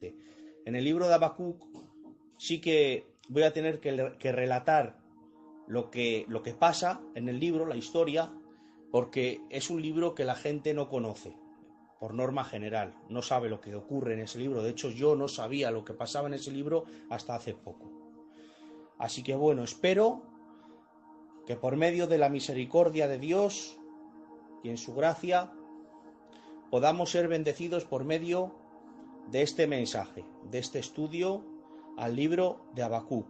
En el libro de Habacuc sí que voy a tener que relatar lo que pasa en el libro, la historia, porque es un libro que la gente no conoce, por norma general, no sabe lo que ocurre en ese libro. De hecho, yo no sabía lo que pasaba en ese libro hasta hace poco. Así que bueno, espero que por medio de la misericordia de Dios y en su gracia podamos ser bendecidos por medio de este mensaje, de este estudio al libro de Habacuc.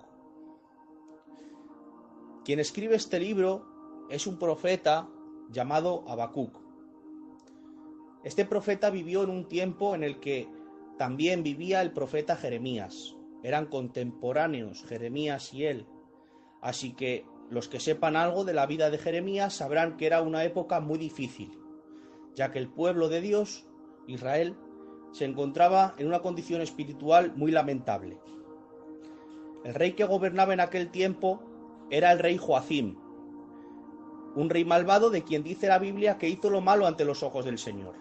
Quien escribe este libro es un profeta llamado Habacuc. Este profeta vivió en un tiempo en el que también vivía el profeta Jeremías. Eran contemporáneos Jeremías y él. Así que los que sepan algo de la vida de Jeremías sabrán que era una época muy difícil, ya que el pueblo de Dios, Israel, se encontraba en una condición espiritual muy lamentable. El rey que gobernaba en aquel tiempo era el rey Joacim, un rey malvado de quien dice la Biblia que hizo lo malo ante los ojos del Señor.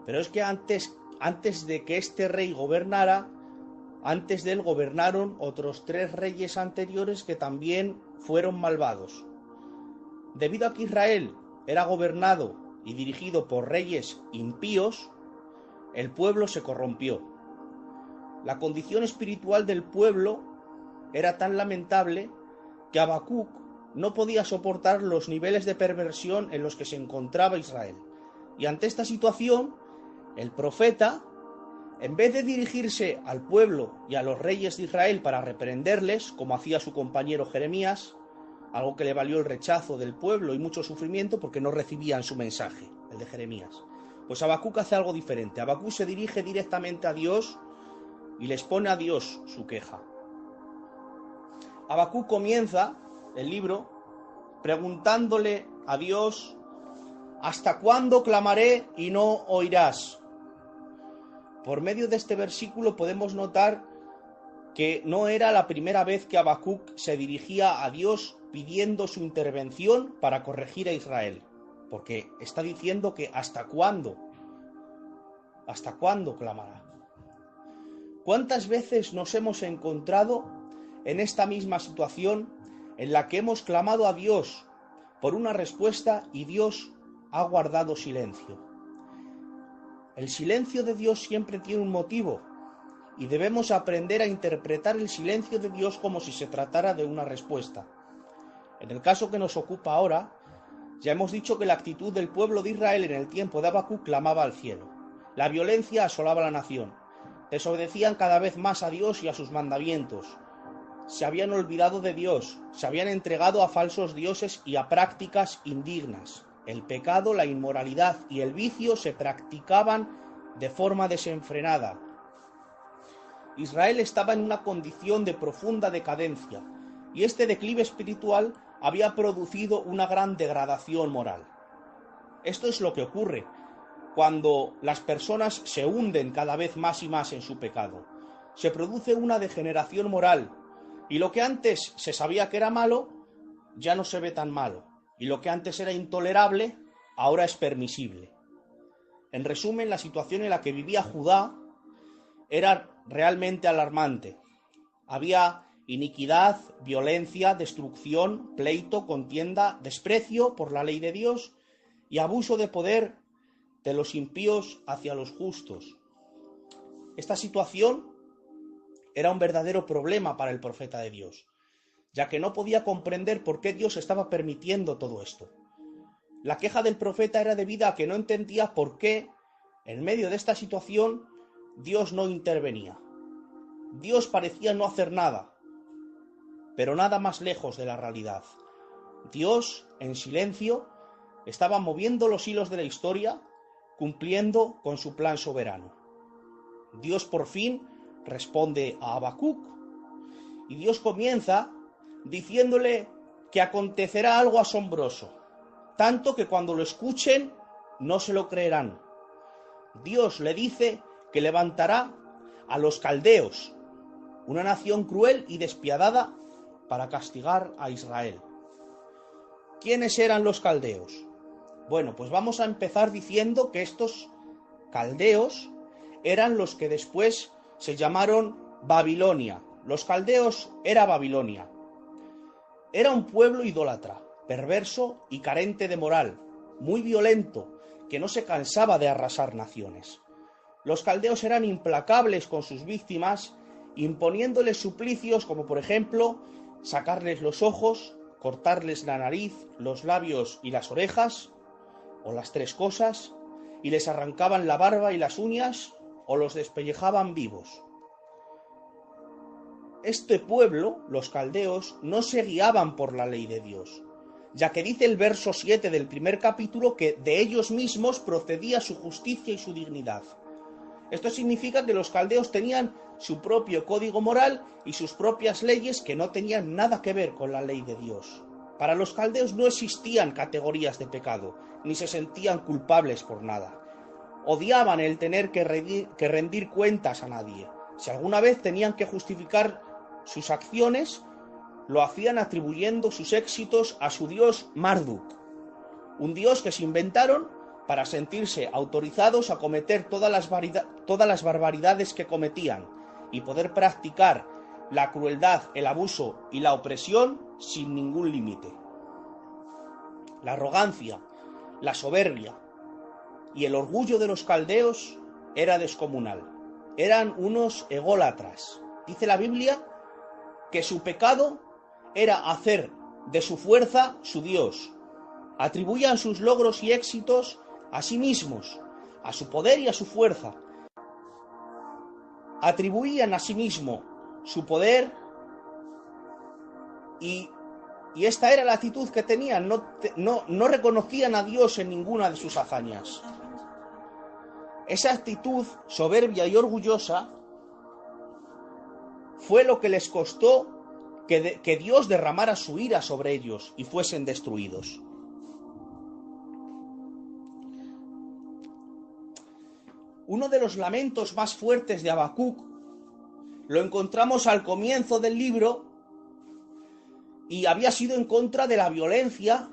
Pero es que antes de que este rey gobernara, antes de él gobernaron otros 3 reyes anteriores que también fueron malvados. Debido a que Israel era gobernado y dirigido por reyes impíos, el pueblo se corrompió. La condición espiritual del pueblo era tan lamentable que Habacuc no podía soportar los niveles de perversión en los que se encontraba Israel. Y ante esta situación, el profeta, en vez de dirigirse al pueblo y a los reyes de Israel para reprenderles, como hacía su compañero Jeremías, algo que le valió el rechazo del pueblo y mucho sufrimiento porque no recibían su mensaje, el de Jeremías, pues Habacuc hace algo diferente. Habacuc se dirige directamente a Dios y les pone a Dios su queja. Habacuc comienza el libro preguntándole a Dios: ¿hasta cuándo clamaré y no oirás? Por medio de este versículo podemos notar que no era la primera vez que Habacuc se dirigía a Dios pidiendo su intervención para corregir a Israel, porque está diciendo que ¿hasta cuándo clamará? ¿Cuántas veces nos hemos encontrado en esta misma situación en la que hemos clamado a Dios por una respuesta y Dios ha guardado silencio? El silencio de Dios siempre tiene un motivo y debemos aprender a interpretar el silencio de Dios como si se tratara de una respuesta. En el caso que nos ocupa ahora, ya hemos dicho que la actitud del pueblo de Israel en el tiempo de Habacuc clamaba al cielo. La violencia asolaba la nación. Desobedecían cada vez más a Dios y a sus mandamientos. Se habían olvidado de Dios, se habían entregado a falsos dioses y a prácticas indignas. El pecado, la inmoralidad y el vicio se practicaban de forma desenfrenada. Israel estaba en una condición de profunda decadencia, y este declive espiritual había producido una gran degradación moral. Esto es lo que ocurre cuando las personas se hunden cada vez más y más en su pecado. Se produce una degeneración moral, y lo que antes se sabía que era malo, ya no se ve tan malo. Y lo que antes era intolerable, ahora es permisible. En resumen, la situación en la que vivía Judá era realmente alarmante. Había iniquidad, violencia, destrucción, pleito, contienda, desprecio por la ley de Dios y abuso de poder de los impíos hacia los justos. Esta situación era un verdadero problema para el profeta de Dios, ya que no podía comprender por qué Dios estaba permitiendo todo esto. La queja del profeta era debida a que no entendía por qué, en medio de esta situación, Dios no intervenía. Dios parecía no hacer nada, pero nada más lejos de la realidad. Dios, en silencio, estaba moviendo los hilos de la historia, cumpliendo con su plan soberano. Dios por fin responde a Habacuc, y Dios comienza diciéndole que acontecerá algo asombroso, tanto que cuando lo escuchen no se lo creerán. Dios le dice que levantará a los caldeos, una nación cruel y despiadada, para castigar a Israel. ¿Quiénes eran los caldeos? Bueno, pues vamos a empezar diciendo que estos caldeos eran los que después se llamaron Babilonia. Los caldeos era Babilonia. Era un pueblo idólatra, perverso y carente de moral, muy violento, que no se cansaba de arrasar naciones. Los caldeos eran implacables con sus víctimas, imponiéndoles suplicios como, por ejemplo, sacarles los ojos, cortarles la nariz, los labios y las orejas, o las tres cosas, y les arrancaban la barba y las uñas, o los despellejaban vivos. Este pueblo, los caldeos, no se guiaban por la ley de Dios, ya que dice el verso 7 del primer capítulo que de ellos mismos procedía su justicia y su dignidad. Esto significa que los caldeos tenían su propio código moral y sus propias leyes que no tenían nada que ver con la ley de Dios. Para los caldeos no existían categorías de pecado, ni se sentían culpables por nada. Odiaban el tener que rendir cuentas a nadie. Si alguna vez tenían que justificar sus acciones, lo hacían atribuyendo sus éxitos a su dios Marduk, un dios que se inventaron para sentirse autorizados a cometer todas las barbaridades que cometían y poder practicar la crueldad, el abuso y la opresión sin ningún límite. La arrogancia, la soberbia y el orgullo de los caldeos era descomunal. Eran unos ególatras. Dice la Biblia que su pecado era hacer de su fuerza su Dios. Atribuían sus logros y éxitos a sí mismos, a su poder y a su fuerza. Atribuían a sí mismo su poder y esta era la actitud que tenían. No reconocían a Dios en ninguna de sus hazañas. Esa actitud soberbia y orgullosa fue lo que les costó que Dios derramara su ira sobre ellos y fuesen destruidos. Uno de los lamentos más fuertes de Habacuc lo encontramos al comienzo del libro y había sido en contra de la violencia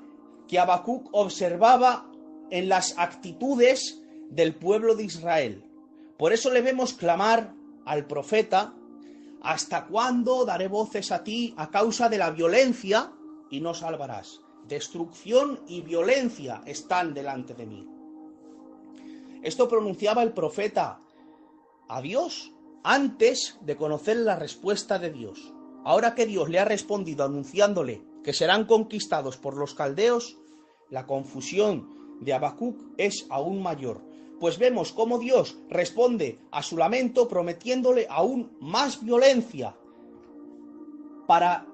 que Habacuc observaba en las actitudes del pueblo de Israel. Por eso le vemos clamar al profeta: ¿hasta cuándo daré voces a ti a causa de la violencia y no salvarás? Destrucción y violencia están delante de mí. Esto pronunciaba el profeta a Dios antes de conocer la respuesta de Dios. Ahora que Dios le ha respondido anunciándole que serán conquistados por los caldeos, la confusión de Habacuc es aún mayor, pues vemos cómo Dios responde a su lamento prometiéndole aún más violencia para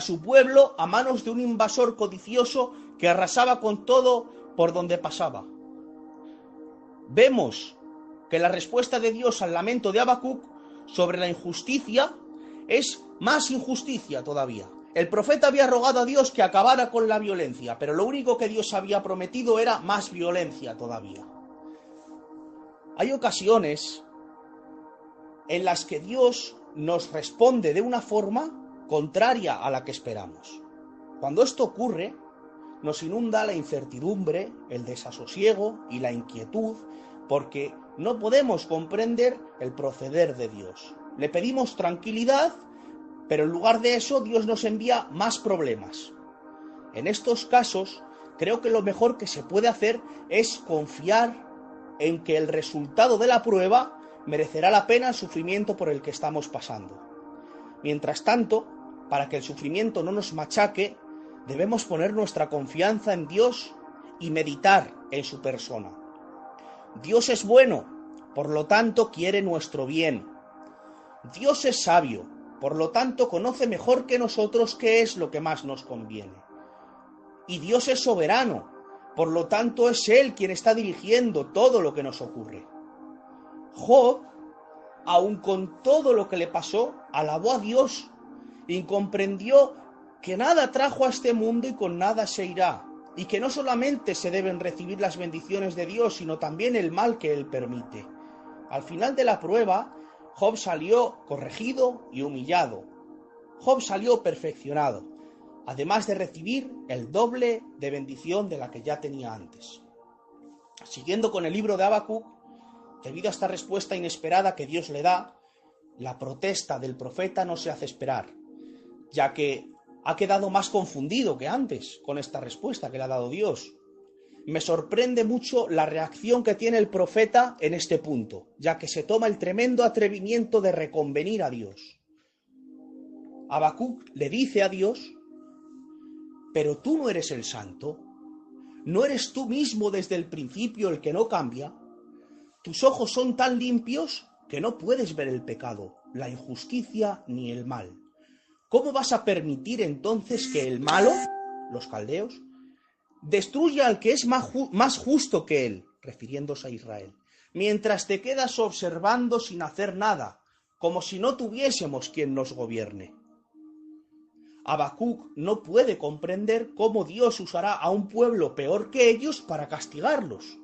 su pueblo a manos de un invasor codicioso que arrasaba con todo por donde pasaba. Vemos que la respuesta de Dios al lamento de Habacuc sobre la injusticia es más injusticia todavía. El profeta había rogado a Dios que acabara con la violencia, pero lo único que Dios había prometido era más violencia todavía. Hay ocasiones en las que Dios nos responde de una forma contraria a la que esperamos. Cuando esto ocurre, nos inunda la incertidumbre, el desasosiego y la inquietud, porque no podemos comprender el proceder de Dios. Le pedimos tranquilidad, pero en lugar de eso Dios nos envía más problemas. En estos casos, creo que lo mejor que se puede hacer es confiar en que el resultado de la prueba merecerá la pena el sufrimiento por el que estamos pasando. Mientras tanto, para que el sufrimiento no nos machaque, debemos poner nuestra confianza en Dios y meditar en su persona. Dios es bueno, por lo tanto quiere nuestro bien. Dios es sabio, por lo tanto conoce mejor que nosotros qué es lo que más nos conviene. Y Dios es soberano, por lo tanto es Él quien está dirigiendo todo lo que nos ocurre. Job, aun con todo lo que le pasó, alabó a Dios y comprendió que nada trajo a este mundo y con nada se irá, y que no solamente se deben recibir las bendiciones de Dios, sino también el mal que Él permite. Al final de la prueba, Job salió corregido y humillado. Job salió perfeccionado, además de recibir el doble de bendición de la que ya tenía antes. Siguiendo con el libro de Habacuc, debido a esta respuesta inesperada que Dios le da, la protesta del profeta no se hace esperar, ya que ha quedado más confundido que antes con esta respuesta que le ha dado Dios. Me sorprende mucho la reacción que tiene el profeta en este punto, ya que se toma el tremendo atrevimiento de reconvenir a Dios. Habacuc le dice a Dios: pero tú no eres el santo, no eres tú mismo desde el principio el que no cambia. Tus ojos son tan limpios que no puedes ver el pecado, la injusticia ni el mal. ¿Cómo vas a permitir entonces que el malo, los caldeos, destruya al que es más justo que él, refiriéndose a Israel, mientras te quedas observando sin hacer nada, como si no tuviésemos quien nos gobierne? Habacuc no puede comprender cómo Dios usará a un pueblo peor que ellos para castigarlos.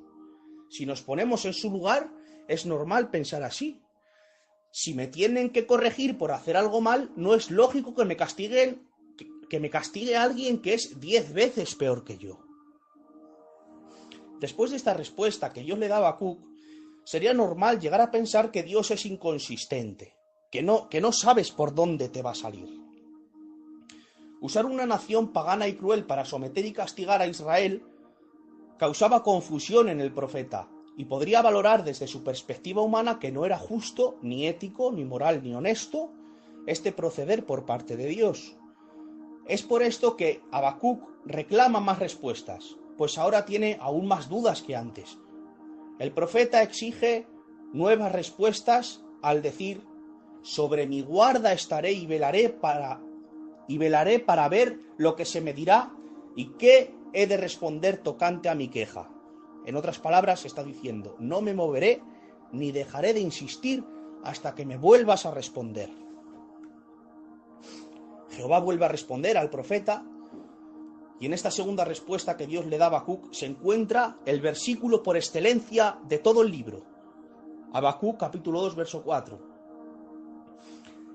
Si nos ponemos en su lugar, es normal pensar así. Si me tienen que corregir por hacer algo mal, no es lógico que me castigue alguien que es 10 veces peor que yo. Después de esta respuesta que Dios le da a Habacuc, sería normal llegar a pensar que Dios es inconsistente, que no sabes por dónde te va a salir. Usar una nación pagana y cruel para someter y castigar a Israel causaba confusión en el profeta, y podría valorar desde su perspectiva humana que no era justo, ni ético, ni moral, ni honesto este proceder por parte de Dios. Es por esto que Habacuc reclama más respuestas, pues ahora tiene aún más dudas que antes. El profeta exige nuevas respuestas al decir: sobre mi guarda estaré y velaré para ver lo que se me dirá y qué he de responder tocante a mi queja. En otras palabras, está diciendo: no me moveré ni dejaré de insistir hasta que me vuelvas a responder. Jehová vuelve a responder al profeta, y en esta segunda respuesta que Dios le da a Habacuc se encuentra el versículo por excelencia de todo el libro. Habacuc capítulo 2, verso 4.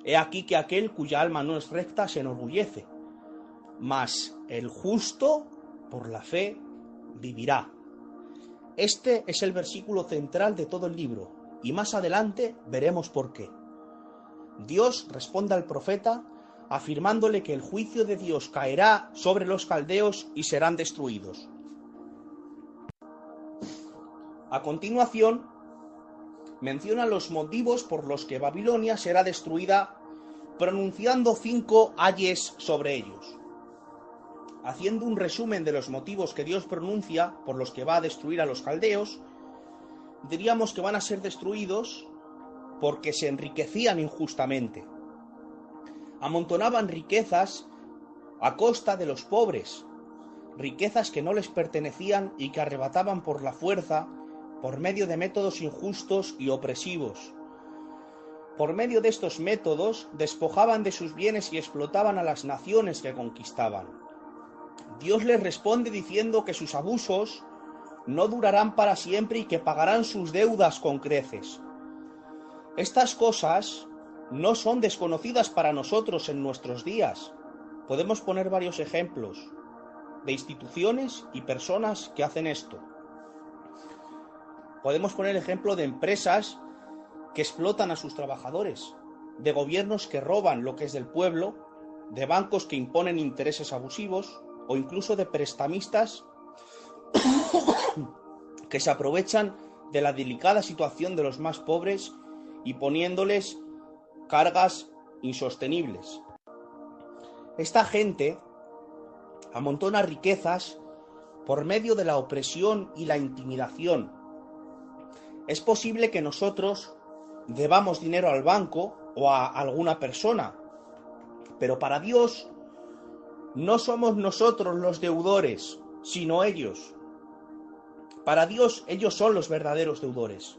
He aquí que aquel cuya alma no es recta se enorgullece, mas el justo por la fe vivirá. Este es el versículo central de todo el libro, y más adelante veremos por qué. Dios responde al profeta afirmándole que el juicio de Dios caerá sobre los caldeos y serán destruidos. A continuación, menciona los motivos por los que Babilonia será destruida, pronunciando 5 ayes sobre ellos. Haciendo un resumen de los motivos que Dios pronuncia por los que va a destruir a los caldeos, diríamos que van a ser destruidos porque se enriquecían injustamente. Amontonaban riquezas a costa de los pobres, riquezas que no les pertenecían y que arrebataban por la fuerza por medio de métodos injustos y opresivos. Por medio de estos métodos despojaban de sus bienes y explotaban a las naciones que conquistaban. Dios les responde diciendo que sus abusos no durarán para siempre y que pagarán sus deudas con creces. Estas cosas no son desconocidas para nosotros en nuestros días. Podemos poner varios ejemplos de instituciones y personas que hacen esto. Podemos poner el ejemplo de empresas que explotan a sus trabajadores, de gobiernos que roban lo que es del pueblo, de bancos que imponen intereses abusivos o incluso de prestamistas que se aprovechan de la delicada situación de los más pobres y poniéndoles cargas insostenibles. Esta gente amontona riquezas por medio de la opresión y la intimidación. Es posible que nosotros debamos dinero al banco o a alguna persona, pero para Dios no somos nosotros los deudores, sino ellos. Para Dios ellos son los verdaderos deudores,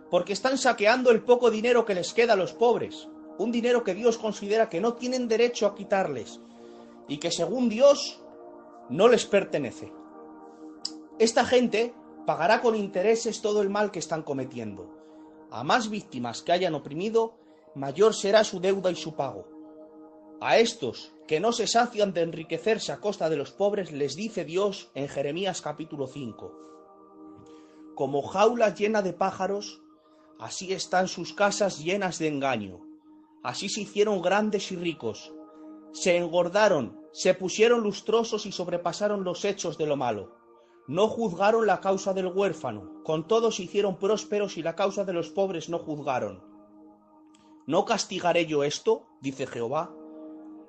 porque están saqueando el poco dinero que les queda a los pobres, un dinero que Dios considera que no tienen derecho a quitarles y que según Dios no les pertenece. Esta gente pagará con intereses todo el mal que están cometiendo. A más víctimas que hayan oprimido, mayor será su deuda y su pago. A estos que no se sacian de enriquecerse a costa de los pobres, les dice Dios en Jeremías capítulo 5: como jaula llena de pájaros, así están sus casas llenas de engaño. Así se hicieron grandes y ricos, se engordaron, se pusieron lustrosos y sobrepasaron los hechos de lo malo. No juzgaron la causa del huérfano, con todo se hicieron prósperos y la causa de los pobres no juzgaron. ¿No castigaré yo esto?, dice Jehová,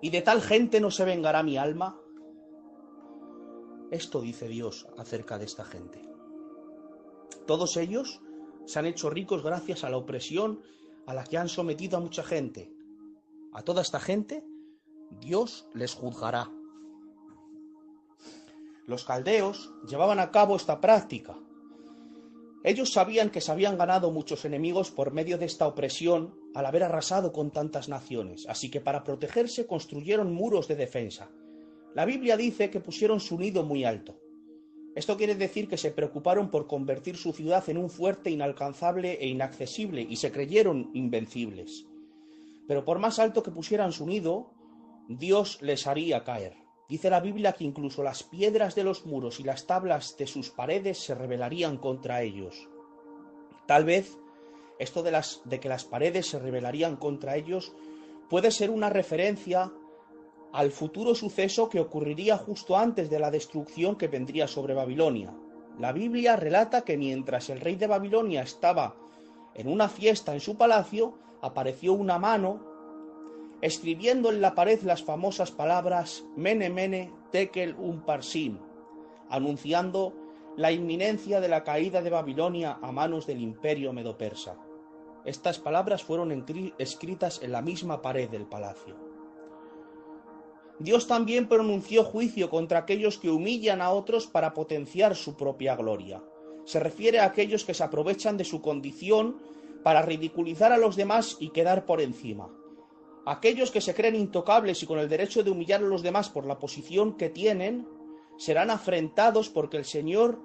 y de tal gente no se vengará mi alma. Esto dice Dios acerca de esta gente. Todos ellos se han hecho ricos gracias a la opresión a la que han sometido a mucha gente. A toda esta gente Dios les juzgará. Los caldeos llevaban a cabo esta práctica. Ellos sabían que se habían ganado muchos enemigos por medio de esta opresión al haber arrasado con tantas naciones, así que para protegerse construyeron muros de defensa. La Biblia dice que pusieron su nido muy alto. Esto quiere decir que se preocuparon por convertir su ciudad en un fuerte inalcanzable e inaccesible y se creyeron invencibles. Pero por más alto que pusieran su nido, Dios les haría caer. Dice la Biblia que incluso las piedras de los muros y las tablas de sus paredes se rebelarían contra ellos. Tal vez esto de que las paredes se rebelarían contra ellos puede ser una referencia al futuro suceso que ocurriría justo antes de la destrucción que vendría sobre Babilonia. La Biblia relata que mientras el rey de Babilonia estaba en una fiesta en su palacio, apareció una mano escribiendo en la pared las famosas palabras Mene Mene Tekel Umparsin, anunciando la inminencia de la caída de Babilonia a manos del imperio medo-persa. Estas palabras fueron escritas en la misma pared del palacio. Dios también pronunció juicio contra aquellos que humillan a otros para potenciar su propia gloria. Se refiere a aquellos que se aprovechan de su condición para ridiculizar a los demás y quedar por encima. Aquellos que se creen intocables y con el derecho de humillar a los demás por la posición que tienen, serán afrentados porque el Señor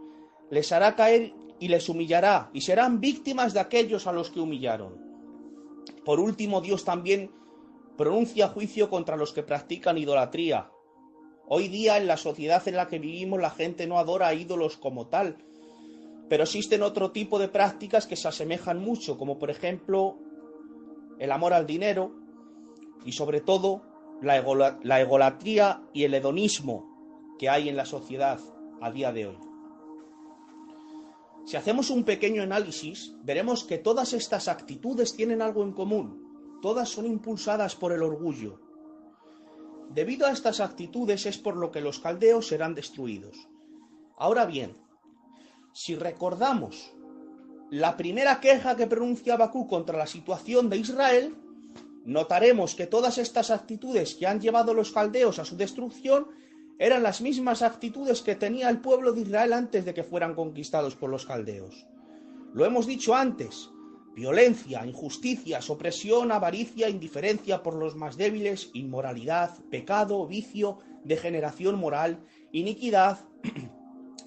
les hará caer y les humillará, y serán víctimas de aquellos a los que humillaron. Por último, Dios también pronuncia juicio contra los que practican idolatría. Hoy día, en la sociedad en la que vivimos, la gente no adora a ídolos como tal, pero existen otro tipo de prácticas que se asemejan mucho, como por ejemplo el amor al dinero y sobre todo la egolatría y el hedonismo que hay en la sociedad a día de hoy. Si hacemos un pequeño análisis, veremos que todas estas actitudes tienen algo en común. Todas son impulsadas por el orgullo. Debido a estas actitudes es por lo que los caldeos serán destruidos. Ahora bien, si recordamos la primera queja que pronuncia Habacuc contra la situación de Israel, notaremos que todas estas actitudes que han llevado a los caldeos a su destrucción eran las mismas actitudes que tenía el pueblo de Israel antes de que fueran conquistados por los caldeos. Lo hemos dicho antes: violencia, injusticias, opresión, avaricia, indiferencia por los más débiles, inmoralidad, pecado, vicio, degeneración moral, iniquidad,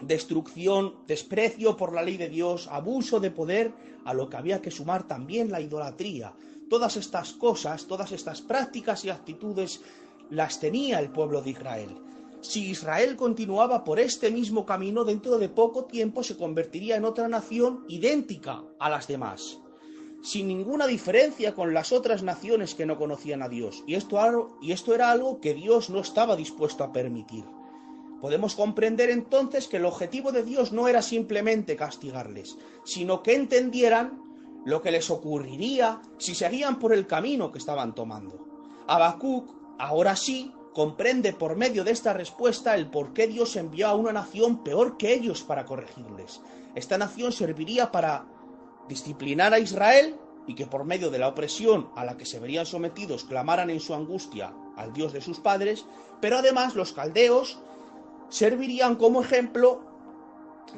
destrucción, desprecio por la ley de Dios, abuso de poder, a lo que había que sumar también la idolatría. Todas estas cosas, todas estas prácticas y actitudes las tenía el pueblo de Israel. Si Israel continuaba por este mismo camino, dentro de poco tiempo se convertiría en otra nación idéntica a las demás, sin ninguna diferencia con las otras naciones que no conocían a Dios. Y esto era algo que Dios no estaba dispuesto a permitir. Podemos comprender entonces que el objetivo de Dios no era simplemente castigarles, sino que entendieran lo que les ocurriría si seguían por el camino que estaban tomando. Habacuc, ahora sí, comprende por medio de esta respuesta el por qué Dios envió a una nación peor que ellos para corregirles. Esta nación serviría para disciplinar a Israel y que por medio de la opresión a la que se verían sometidos clamaran en su angustia al Dios de sus padres, pero además los caldeos servirían como ejemplo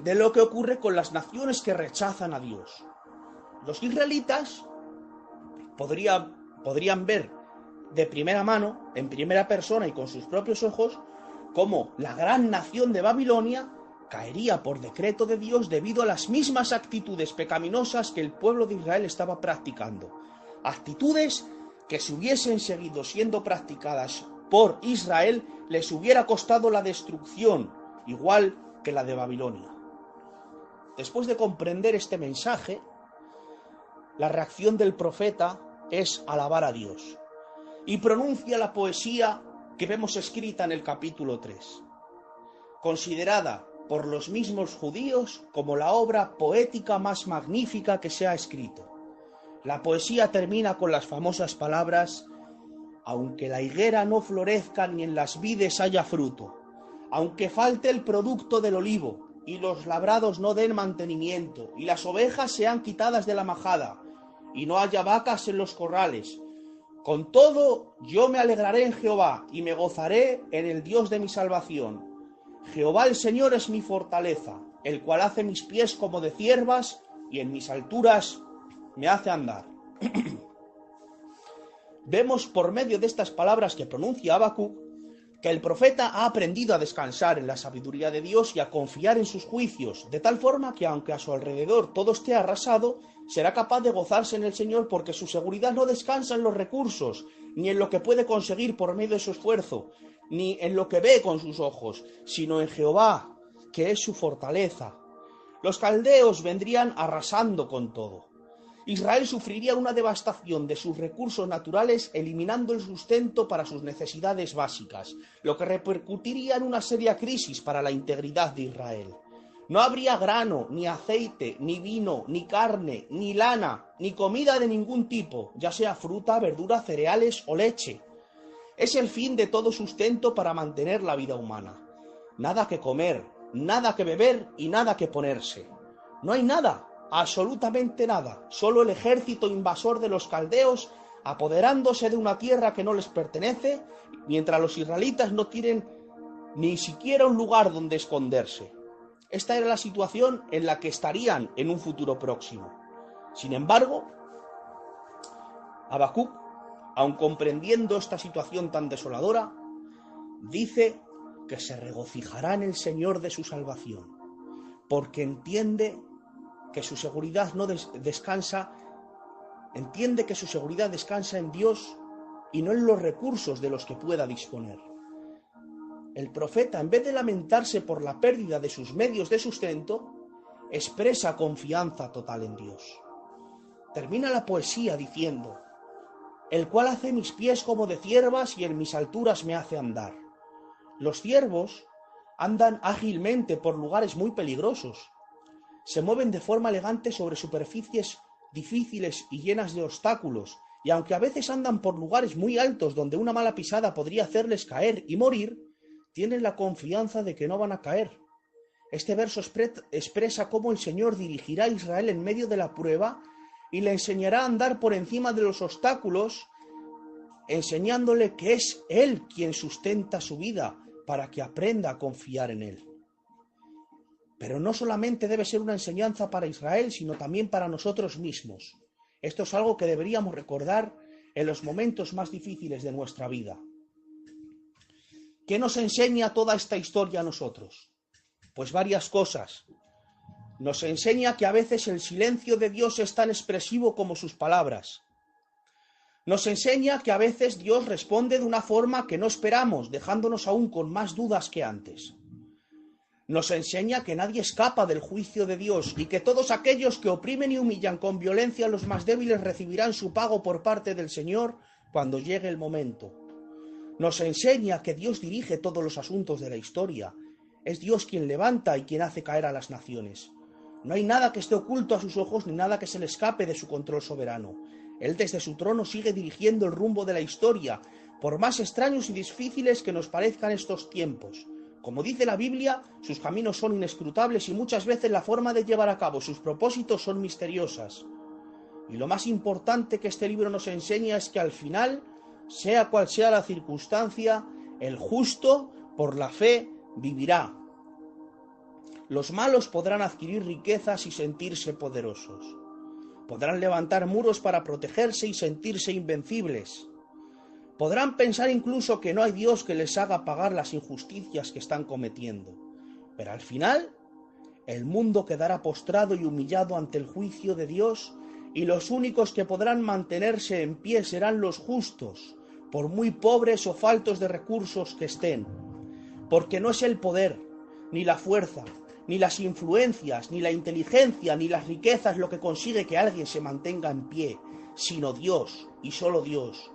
de lo que ocurre con las naciones que rechazan a Dios. Los israelitas podrían ver de primera mano, en primera persona y con sus propios ojos, cómo la gran nación de Babilonia caería por decreto de Dios debido a las mismas actitudes pecaminosas que el pueblo de Israel estaba practicando. Actitudes que si hubiesen seguido siendo practicadas por Israel, les hubiera costado la destrucción, igual que la de Babilonia. Después de comprender este mensaje, la reacción del profeta es alabar a Dios y pronuncia la poesía que vemos escrita en el capítulo 3, considerada por los mismos judíos como la obra poética más magnífica que se ha escrito. La poesía termina con las famosas palabras: aunque la higuera no florezca ni en las vides haya fruto, aunque falte el producto del olivo y los labrados no den mantenimiento y las ovejas sean quitadas de la majada y no haya vacas en los corrales, con todo yo me alegraré en Jehová y me gozaré en el Dios de mi salvación. Jehová el Señor es mi fortaleza, el cual hace mis pies como de ciervas y en mis alturas me hace andar. Vemos por medio de estas palabras que pronuncia Habacuc que el profeta ha aprendido a descansar en la sabiduría de Dios y a confiar en sus juicios, de tal forma que aunque a su alrededor todo esté arrasado, será capaz de gozarse en el Señor, porque su seguridad no descansa en los recursos, ni en lo que puede conseguir por medio de su esfuerzo, ni en lo que ve con sus ojos, sino en Jehová, que es su fortaleza. Los caldeos vendrían arrasando con todo. Israel sufriría una devastación de sus recursos naturales, eliminando el sustento para sus necesidades básicas, lo que repercutiría en una seria crisis para la integridad de Israel. No habría grano, ni aceite, ni vino, ni carne, ni lana, ni comida de ningún tipo, ya sea fruta, verdura, cereales o leche. Es el fin de todo sustento para mantener la vida humana. Nada que comer, nada que beber y nada que ponerse. No hay nada. Absolutamente nada, solo el ejército invasor de los caldeos apoderándose de una tierra que no les pertenece, mientras los israelitas no tienen ni siquiera un lugar donde esconderse. Esta era la situación en la que estarían en un futuro próximo. Sin embargo, Habacuc, aun comprendiendo esta situación tan desoladora, dice que se regocijará en el Señor de su salvación, porque entiende que su seguridad entiende que su seguridad descansa en Dios y no en los recursos de los que pueda disponer. El profeta, en vez de lamentarse por la pérdida de sus medios de sustento, expresa confianza total en Dios. Termina la poesía diciendo: el cual hace mis pies como de ciervas y en mis alturas me hace andar. Los ciervos andan ágilmente por lugares muy peligrosos. Se mueven de forma elegante sobre superficies difíciles y llenas de obstáculos, y aunque a veces andan por lugares muy altos donde una mala pisada podría hacerles caer y morir, tienen la confianza de que no van a caer. Este verso expresa cómo el Señor dirigirá a Israel en medio de la prueba y le enseñará a andar por encima de los obstáculos, enseñándole que es Él quien sustenta su vida para que aprenda a confiar en Él. Pero no solamente debe ser una enseñanza para Israel, sino también para nosotros mismos. Esto es algo que deberíamos recordar en los momentos más difíciles de nuestra vida. ¿Qué nos enseña toda esta historia a nosotros? Pues varias cosas. Nos enseña que a veces el silencio de Dios es tan expresivo como sus palabras. Nos enseña que a veces Dios responde de una forma que no esperamos, dejándonos aún con más dudas que antes. Nos enseña que nadie escapa del juicio de Dios y que todos aquellos que oprimen y humillan con violencia a los más débiles recibirán su pago por parte del Señor cuando llegue el momento. Nos enseña que Dios dirige todos los asuntos de la historia. Es Dios quien levanta y quien hace caer a las naciones. No hay nada que esté oculto a sus ojos ni nada que se le escape de su control soberano. Él desde su trono sigue dirigiendo el rumbo de la historia, por más extraños y difíciles que nos parezcan estos tiempos. Como dice la Biblia, sus caminos son inescrutables y muchas veces la forma de llevar a cabo sus propósitos son misteriosas. Y lo más importante que este libro nos enseña es que al final, sea cual sea la circunstancia, el justo por la fe vivirá. Los malos podrán adquirir riquezas y sentirse poderosos. Podrán levantar muros para protegerse y sentirse invencibles. Podrán pensar incluso que no hay Dios que les haga pagar las injusticias que están cometiendo. Pero al final, el mundo quedará postrado y humillado ante el juicio de Dios, y los únicos que podrán mantenerse en pie serán los justos, por muy pobres o faltos de recursos que estén. Porque no es el poder, ni la fuerza, ni las influencias, ni la inteligencia, ni las riquezas lo que consigue que alguien se mantenga en pie, sino Dios y solo Dios.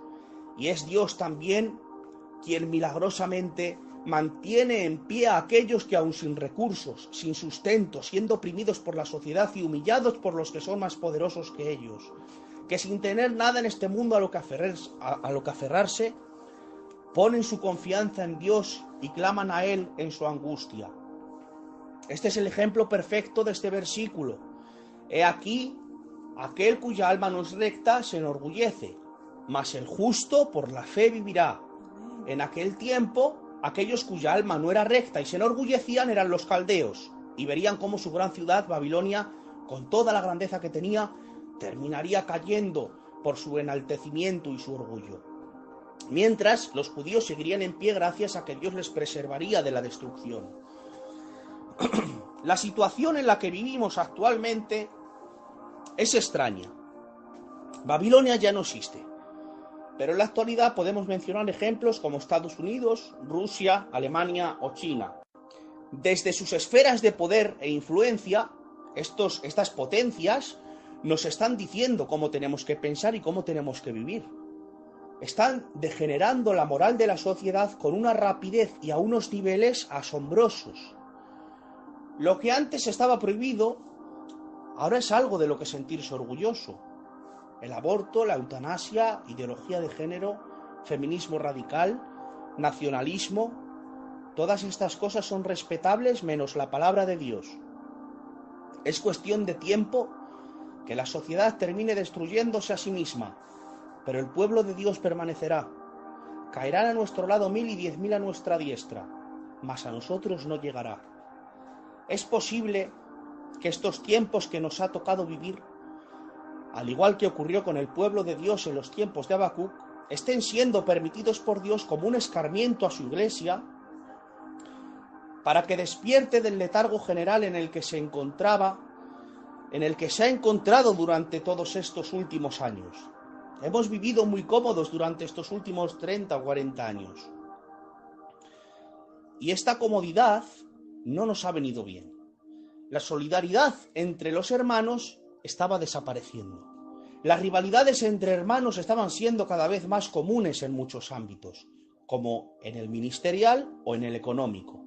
Y es Dios también quien milagrosamente mantiene en pie a aquellos que aun sin recursos, sin sustento, siendo oprimidos por la sociedad y humillados por los que son más poderosos que ellos, que sin tener nada en este mundo a lo que aferrarse, ponen su confianza en Dios y claman a Él en su angustia. Este es el ejemplo perfecto de este versículo. He aquí, aquel cuya alma no es recta se enorgullece, mas el justo por la fe vivirá. En aquel tiempo, aquellos cuya alma no era recta y se enorgullecían eran los caldeos, y verían cómo su gran ciudad, Babilonia, con toda la grandeza que tenía, terminaría cayendo por su enaltecimiento y su orgullo. Mientras, los judíos seguirían en pie gracias a que Dios les preservaría de la destrucción. La situación en la que vivimos actualmente es extraña. Babilonia ya no existe, pero en la actualidad podemos mencionar ejemplos como Estados Unidos, Rusia, Alemania o China. Desde sus esferas de poder e influencia, estas potencias nos están diciendo cómo tenemos que pensar y cómo tenemos que vivir. Están degenerando la moral de la sociedad con una rapidez y a unos niveles asombrosos. Lo que antes estaba prohibido, ahora es algo de lo que sentirse orgulloso. El aborto, la eutanasia, ideología de género, feminismo radical, nacionalismo, todas estas cosas son respetables menos la palabra de Dios. Es cuestión de tiempo que la sociedad termine destruyéndose a sí misma, pero el pueblo de Dios permanecerá. Caerán a nuestro lado 1000 y 10.000 a nuestra diestra, mas a nosotros no llegará. Es posible que estos tiempos que nos ha tocado vivir, al igual que ocurrió con el pueblo de Dios en los tiempos de Habacuc, estén siendo permitidos por Dios como un escarmiento a su iglesia, para que despierte del letargo general en el que se encontraba, en el que se ha encontrado durante todos estos últimos años. Hemos vivido muy cómodos durante estos últimos 30 o 40 años. Y esta comodidad no nos ha venido bien. La solidaridad entre los hermanos estaba desapareciendo. Las rivalidades entre hermanos estaban siendo cada vez más comunes en muchos ámbitos, como en el ministerial o en el económico.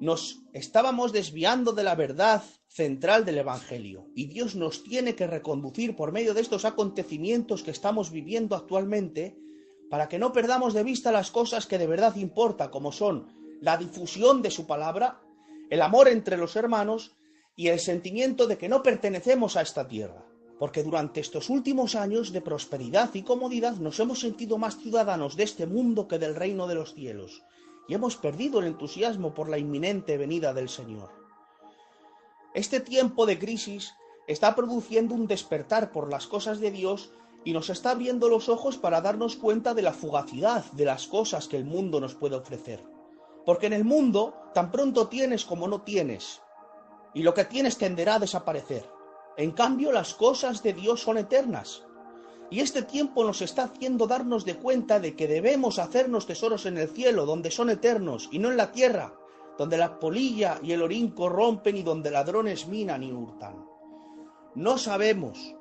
Nos estábamos desviando de la verdad central del Evangelio, y Dios nos tiene que reconducir por medio de estos acontecimientos que estamos viviendo actualmente, para que no perdamos de vista las cosas que de verdad importan, como son la difusión de su palabra, el amor entre los hermanos y el sentimiento de que no pertenecemos a esta tierra, porque durante estos últimos años de prosperidad y comodidad nos hemos sentido más ciudadanos de este mundo que del reino de los cielos, y hemos perdido el entusiasmo por la inminente venida del Señor. Este tiempo de crisis está produciendo un despertar por las cosas de Dios y nos está abriendo los ojos para darnos cuenta de la fugacidad de las cosas que el mundo nos puede ofrecer. Porque en el mundo tan pronto tienes como no tienes, y lo que tienes tenderá a desaparecer. En cambio, las cosas de Dios son eternas. Y este tiempo nos está haciendo darnos de cuenta de que debemos hacernos tesoros en el cielo, donde son eternos, y no en la tierra, donde la polilla y el orín corrompen y donde ladrones minan y hurtan. No sabemos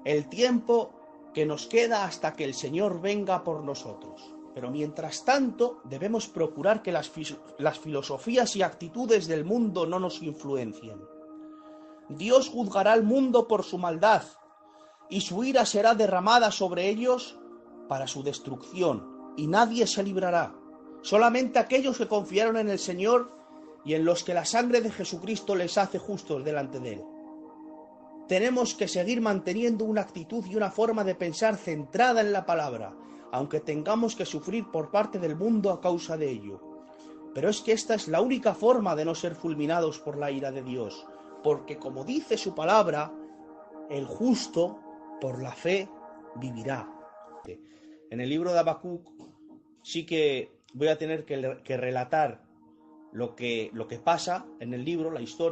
el tiempo que nos queda hasta que el Señor venga por nosotros, pero mientras tanto debemos procurar que las filosofías y actitudes del mundo no nos influencien. Dios juzgará al mundo por su maldad, y su ira será derramada sobre ellos para su destrucción, y nadie se librará. Solamente aquellos que confiaron en el Señor y en los que la sangre de Jesucristo les hace justos delante de Él. Tenemos que seguir manteniendo una actitud y una forma de pensar centrada en la palabra, aunque tengamos que sufrir por parte del mundo a causa de ello. Pero es que esta es la única forma de no ser fulminados por la ira de Dios, porque como dice su palabra, el justo por la fe vivirá. En el libro de Habacuc sí que voy a tener que relatar lo que pasa en el libro, la historia.